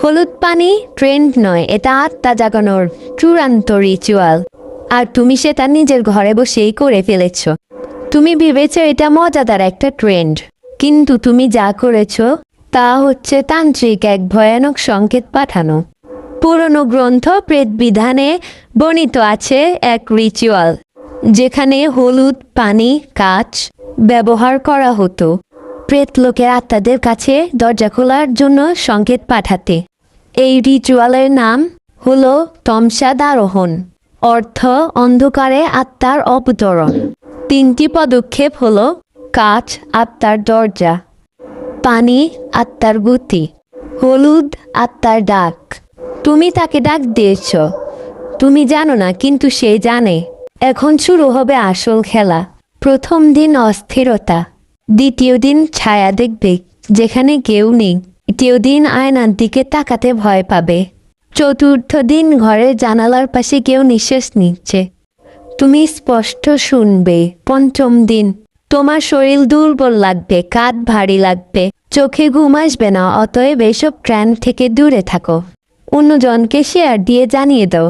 হলুদ পানি ট্রেন্ড নয়, এটা আত্মা জাগানোর চূড়ান্ত রিচুয়াল। আর তুমি সেটা নিজের ঘরে বসেই করে ফেলেছ। তুমি ভেবেছ এটা মজাদার একটা ট্রেন্ড, কিন্তু তুমি যা করেছ তা হচ্ছে তান্ত্রিক এক ভয়ানক সংকেত পাঠানো। পুরনো গ্রন্থ প্রেত বিধানে বর্ণিত আছে এক রিচুয়াল যেখানে হলুদ পানি কাচ ব্যবহার করা হতো প্রেত লোকের আত্মাদের কাছে দরজা খোলার জন্য সংকেত পাঠাতে। এই রিচুয়ালের নাম হলো তমসাদ আরোহণ, অর্থ অন্ধকারে আত্মার অবতরণ। 3টি পদক্ষেপ হলো কাচ আত্মার দরজা, পানি আত্মার গতি, হলুদ আত্মার ডাক। তুমি তাকে ডাক দিয়েছ, তুমি জানো না, কিন্তু সে জানে। এখন শুরু হবে আসল খেলা। প্রথম দিন অস্থিরতা, দ্বিতীয় দিন ছায়া দেখবে যেখানে কেউ নেই, তৃতীয় দিন আয়নার দিকে তাকাতে ভয় পাবে, চতুর্থ দিন ঘরের জানালার পাশে কেউ নিঃশ্বাস নিচ্ছে, তুমি স্পষ্ট শুনবে। পঞ্চম দিন তোমার শরীর দুর্বল লাগবে, কাঁধ ভারী লাগবে, চোখে ঘুম আসবে না। অতএব এসব ট্রেন্ড থেকে দূরে থাকো, অন্যজনকে শেয়ার দিয়ে জানিয়ে দাও।